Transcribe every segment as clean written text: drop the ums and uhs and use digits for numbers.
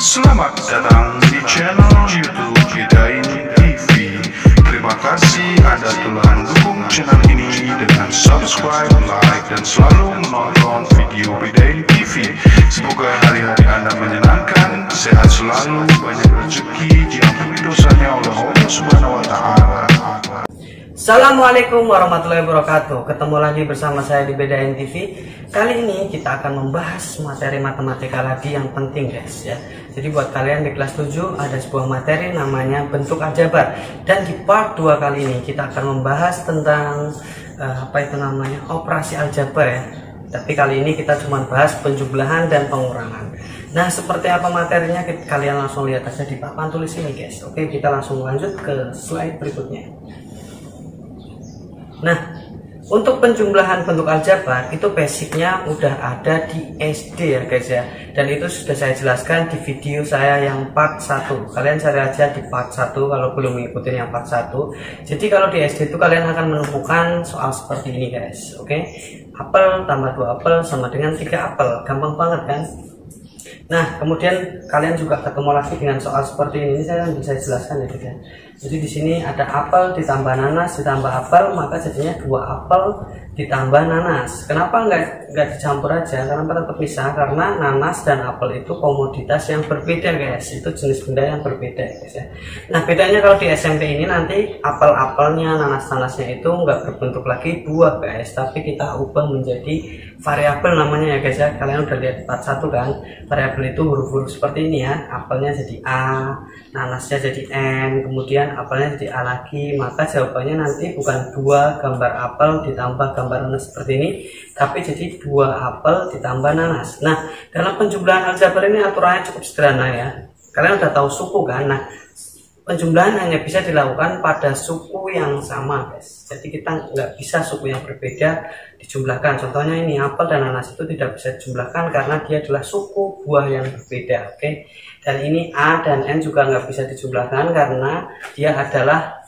Selamat datang di channel YouTube Bedain TV. Terima kasih Anda telah mendukung channel ini dengan subscribe, like, dan selalu menonton video Bedain TV. Semoga hari-hari Anda menyenangkan, sehat selalu, banyak rezeki, diampuni dosanya oleh Allah Subhanahu wa Ta'ala. Assalamualaikum warahmatullahi wabarakatuh. Ketemu lagi bersama saya di Bedain TV. Kali ini kita akan membahas materi matematika lagi yang penting, guys, ya. Jadi buat kalian di kelas 7 ada sebuah materi namanya bentuk aljabar. Dan di part 2 kali ini kita akan membahas tentang operasi aljabar, ya. Tapi kali ini kita cuma bahas penjumlahan dan pengurangan. Nah, seperti apa materinya kalian langsung lihat aja di papan tulis ini, guys. Oke, kita langsung lanjut ke slide berikutnya. Nah, untuk penjumlahan bentuk aljabar itu basicnya udah ada di SD, ya guys, ya. Dan itu sudah saya jelaskan di video saya yang part 1. Kalian cari aja di part 1 kalau belum mengikuti yang part 1. Jadi kalau di SD itu kalian akan menemukan soal seperti ini, guys. Oke. Apel tambah 2 apel sama dengan 3 apel. Gampang banget kan? Nah, kemudian kalian juga ketemu lagi dengan soal seperti ini. Ini saya bisa jelaskan, ya, guys, ya. Jadi di sini ada apel ditambah nanas ditambah apel, maka jadinya 2 apel ditambah nanas. Kenapa nggak dicampur aja? Karena terpisah, karena nanas dan apel itu komoditas yang berbeda, guys. Itu jenis benda yang berbeda, guys, ya. Nah, bedanya kalau di SMP ini nanti apel-apelnya, nanas-nanasnya itu nggak berbentuk lagi buah, guys, tapi kita ubah menjadi variabel namanya, ya guys, ya. Kalian udah lihat part 1 kan? Variabel itu huruf-huruf seperti ini, ya. Apelnya jadi A, nanasnya jadi N, kemudian apelnya jadi A lagi, maka jawabannya nanti bukan 2 gambar apel ditambah gambar nanas seperti ini, tapi jadi 2 apel ditambah nanas. Nah, dalam penjumlahan aljabar ini aturannya cukup sederhana, ya. Kalian udah tahu suku kan? Nah, penjumlahan hanya bisa dilakukan pada suku yang sama, guys. Jadi kita nggak bisa suku yang berbeda dijumlahkan. Contohnya ini apel dan nanas itu tidak bisa dijumlahkan karena dia adalah suku buah yang berbeda, oke? Dan ini A dan N juga nggak bisa dijumlahkan karena dia adalah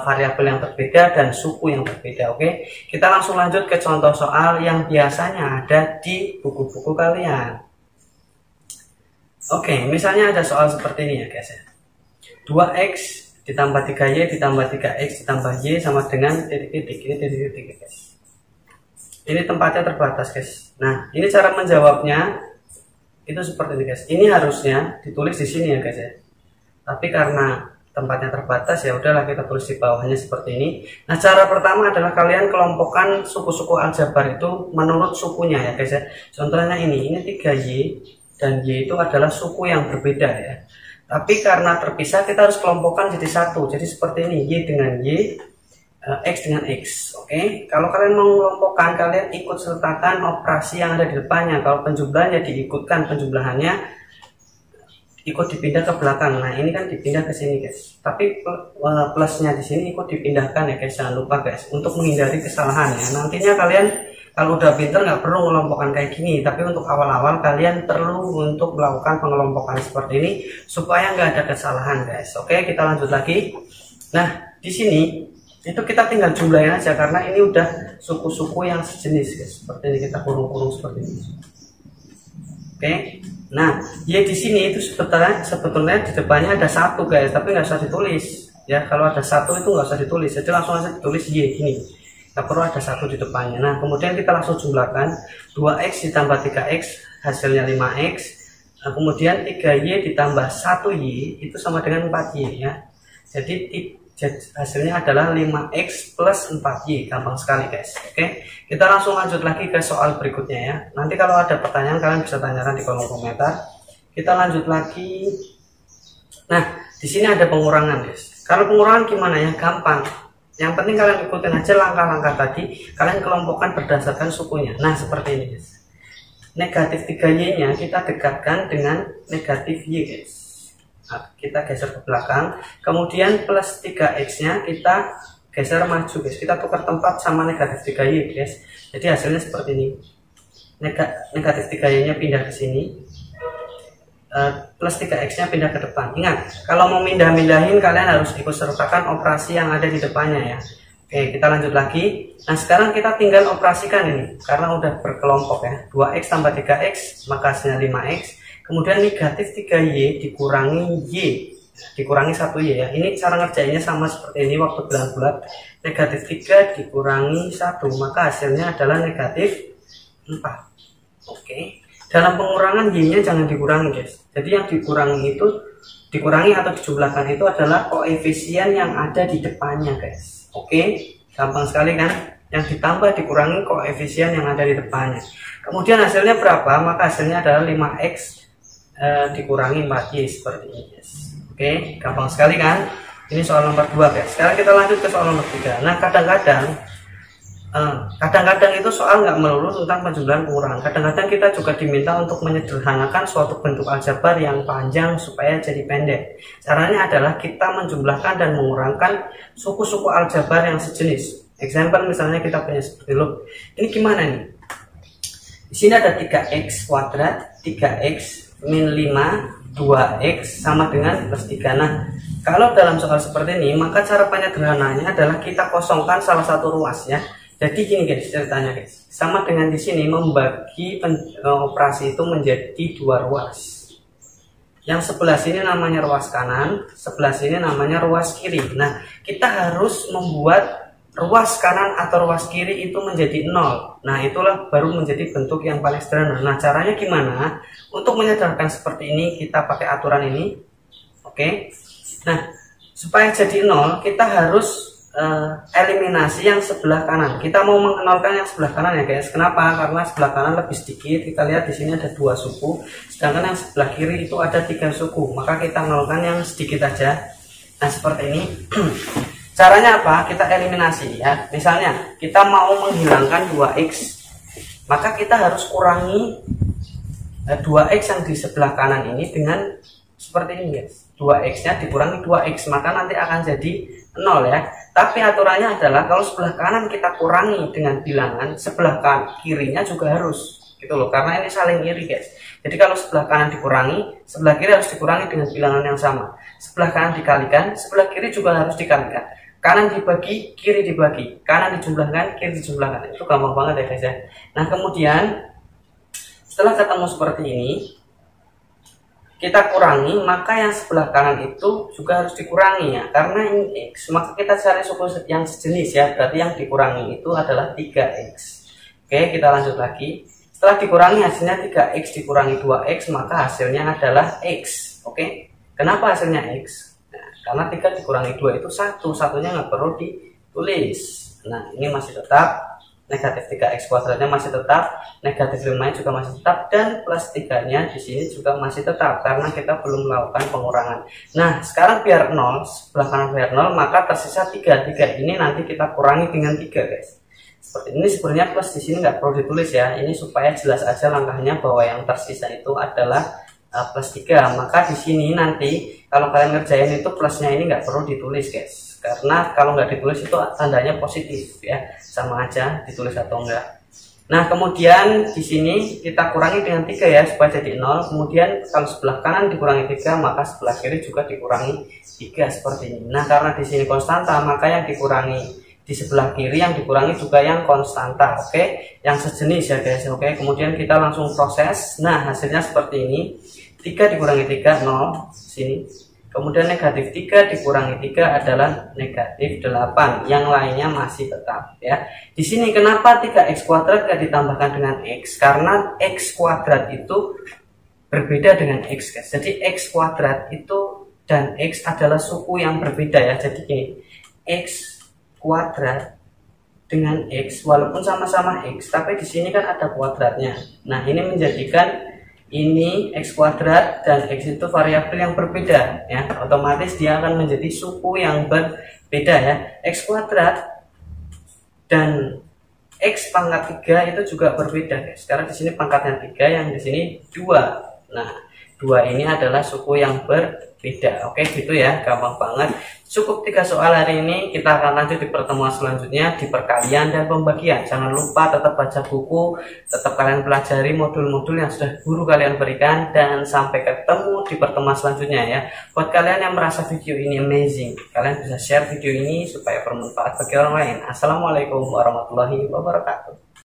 variabel yang berbeda dan suku yang berbeda, oke? Kita langsung lanjut ke contoh soal yang biasanya ada di buku-buku kalian. Oke, misalnya ada soal seperti ini, ya guys, ya. 2x ditambah 3y ditambah 3x ditambah y sama dengan titik-titik. Ini titik-titik, guys. Ini tempatnya terbatas, guys. Nah, ini cara menjawabnya itu seperti ini, guys. Ini harusnya ditulis di sini, ya guys, ya. Tapi karena tempatnya terbatas, ya udahlah kita tulis di bawahnya seperti ini. Nah, cara pertama adalah kalian kelompokkan suku-suku aljabar itu menurut sukunya, ya guys, ya. Contohnya ini 3y dan y itu adalah suku yang berbeda, ya. Tapi karena terpisah kita harus kelompokkan jadi satu. Jadi seperti ini, y dengan y, x dengan x. Oke, kalau kalian mau mengelompokkan, kalian ikut sertakan operasi yang ada di depannya. Kalau penjumlahannya diikutkan, penjumlahannya ikut dipindah ke belakang. Nah, ini kan dipindah ke sini, guys. Tapi plusnya di sini ikut dipindahkan, ya guys. Jangan lupa, guys, untuk menghindari kesalahan, ya. Nantinya kalian kalau udah pinter nggak perlu mengelompokkan kayak gini. Tapi untuk awal-awal kalian perlu untuk melakukan pengelompokan seperti ini supaya nggak ada kesalahan, guys. Oke, kita lanjut lagi. Nah, di sini itu kita tinggal jumlahin aja karena ini udah suku-suku yang sejenis, guys. Seperti ini kita kurung-kurung seperti ini. Oke. Nah, y di sini itu sebetulnya di depannya ada 1, guys, tapi nggak usah ditulis. Ya, kalau ada 1 itu nggak usah ditulis. Jadi langsung aja ditulis y gini. Nggak perlu ada 1 di depannya. Nah, kemudian kita langsung jumlahkan 2x ditambah 3x hasilnya 5x. Nah, kemudian 3y ditambah 1y itu sama dengan 4y, ya. Jadi hasilnya adalah 5x plus 4y. Gampang sekali, guys. Oke, kita langsung lanjut lagi ke soal berikutnya, ya. Nanti kalau ada pertanyaan kalian bisa tanyakan di kolom komentar. Kita lanjut lagi. Nah, di sini ada pengurangan, guys. Kalau pengurangan gimana, ya? Gampang. Yang penting kalian ikutin aja langkah-langkah tadi. Kalian kelompokkan berdasarkan sukunya. Nah, seperti ini, guys. Negatif 3y nya kita dekatkan dengan negatif y, guys. Nah, kita geser ke belakang. Kemudian plus 3x nya kita geser maju, guys. Kita tukar tempat sama negatif 3y, guys. Jadi hasilnya seperti ini. Negatif 3y nya pindah ke sini. Plus 3x nya pindah ke depan. Ingat, kalau mau mindahin kalian harus ikut sertakan operasi yang ada di depannya, ya. Oke, kita lanjut lagi. Nah, sekarang kita tinggal operasikan ini karena udah berkelompok, ya. 2x tambah 3x maka hasilnya 5x. Kemudian negatif 3Y dikurangi Y, dikurangi 1Y ya. Ini cara ngerjainnya sama seperti ini waktu bulat-bulat. Negatif 3 dikurangi 1, maka hasilnya adalah negatif 4. Oke. Dalam pengurangan Y-nya jangan dikurangi guys. Jadi yang dikurangi atau dijumlahkan itu adalah koefisien yang ada di depannya guys. Oke, gampang sekali kan? Yang ditambah dikurangi koefisien yang ada di depannya. Kemudian hasilnya berapa? Maka hasilnya adalah 5X dikurangi 4Y seperti ini guys. Oke, gampang sekali kan? Ini soal nomor 2 guys. Sekarang kita lanjut ke soal nomor 3. Nah, kadang-kadang itu soal nggak melulu tentang penjumlahan pengurangan. Kadang-kadang kita juga diminta untuk menyederhanakan suatu bentuk aljabar yang panjang supaya jadi pendek. Caranya adalah kita menjumlahkan dan mengurangkan suku-suku aljabar yang sejenis. Example misalnya kita punya seperti loh. Ini gimana nih? Di sini ada 3x kuadrat, 3x min 5, 2x sama dengan plus 3. Nah, kalau dalam soal seperti ini, maka cara penyederhanaannya adalah kita kosongkan salah satu ruas ya. Jadi gini guys ceritanya guys, sama dengan di sini membagi operasi itu menjadi 2 ruas. Yang sebelah sini namanya ruas kanan, sebelah sini namanya ruas kiri. Nah, kita harus membuat ruas kanan atau ruas kiri itu menjadi 0. Nah, itulah baru menjadi bentuk yang paling sederhana. Nah, caranya gimana? Untuk menyederhanakan seperti ini, kita pakai aturan ini. Oke. Nah, supaya jadi 0, kita harus eliminasi yang sebelah kanan. Kita mau mengenalkan yang sebelah kanan ya guys. Kenapa? Karena sebelah kanan lebih sedikit. Kita lihat di sini ada 2 suku, sedangkan yang sebelah kiri itu ada 3 suku. Maka kita mengenalkan yang sedikit aja. Nah, seperti ini. Caranya apa? Kita eliminasi ya. Misalnya kita mau menghilangkan 2x, maka kita harus kurangi 2x yang di sebelah kanan ini dengan seperti ini guys. 2x nya dikurangi 2x, maka nanti akan jadi 0 ya. Tapi aturannya adalah kalau sebelah kanan kita kurangi dengan bilangan, sebelah kirinya juga harus gitu loh, karena ini saling iri guys. Jadi kalau sebelah kanan dikurangi, sebelah kiri harus dikurangi dengan bilangan yang sama. Sebelah kanan dikalikan, sebelah kiri juga harus dikalikan. Kanan dibagi, kiri dibagi. Kanan dijumlahkan, kiri dijumlahkan. Itu gampang banget ya guys ya. Nah, kemudian setelah ketemu seperti ini, kita kurangi, maka yang sebelah kanan itu juga harus dikurangi ya, karena ini x, maka kita cari suku yang sejenis ya, berarti yang dikurangi itu adalah 3x. Oke, kita lanjut lagi. Setelah dikurangi hasilnya 3x dikurangi 2x, maka hasilnya adalah x. Oke, kenapa hasilnya x? Nah, karena 3 dikurangi 2 itu 1, satunya nggak perlu ditulis. Nah, ini masih tetap negatif 3x kuadratnya masih tetap, negatif 5 juga masih tetap, dan plus 3 nya di sini juga masih tetap karena kita belum melakukan pengurangan. Nah, sekarang biar 0, sebelah kanan biar 0, maka tersisa 3 ini nanti kita kurangi dengan 3 guys. Seperti ini. Sebenarnya plus di sini nggak perlu ditulis ya, ini supaya jelas aja langkahnya bahwa yang tersisa itu adalah plus 3. Maka di sini nanti kalau kalian ngerjain itu plusnya ini nggak perlu ditulis guys, karena kalau nggak ditulis itu tandanya positif ya, sama aja ditulis atau enggak. Nah, kemudian di sini kita kurangi dengan 3 ya supaya jadi 0. Kemudian kalau sebelah kanan dikurangi 3, maka sebelah kiri juga dikurangi 3 seperti ini. Nah, karena di sini konstanta, maka yang dikurangi di sebelah kiri yang dikurangi juga yang konstanta. Oke, yang sejenis ya guys. Oke, kemudian kita langsung proses. Nah, hasilnya seperti ini. 3 dikurangi 3, 0 sini. Kemudian negatif 3 dikurangi 3 adalah negatif 8. Yang lainnya masih tetap ya. Di sini kenapa 3x kuadrat gak ditambahkan dengan x? Karena x kuadrat itu berbeda dengan x guys. Jadi x kuadrat itu dan x adalah suku yang berbeda ya. Jadi gini, x kuadrat dengan x walaupun sama-sama x, tapi di sini kan ada kuadratnya. Nah, ini menjadikan ini x kuadrat dan x itu variabel yang berbeda ya, otomatis dia akan menjadi suku yang berbeda ya. X kuadrat dan x pangkat 3 itu juga berbeda guys, karena di sini pangkatnya 3, yang di sini 2. Nah, 2 ini adalah suku yang berbeda. Oke, gitu ya, gampang banget. Cukup 3 soal hari ini. Kita akan lanjut di pertemuan selanjutnya di perkalian dan pembagian. Jangan lupa tetap baca buku, tetap kalian pelajari modul-modul yang sudah guru kalian berikan, dan sampai ketemu di pertemuan selanjutnya ya. Buat kalian yang merasa video ini amazing, kalian bisa share video ini supaya bermanfaat bagi orang lain. Assalamualaikum warahmatullahi wabarakatuh.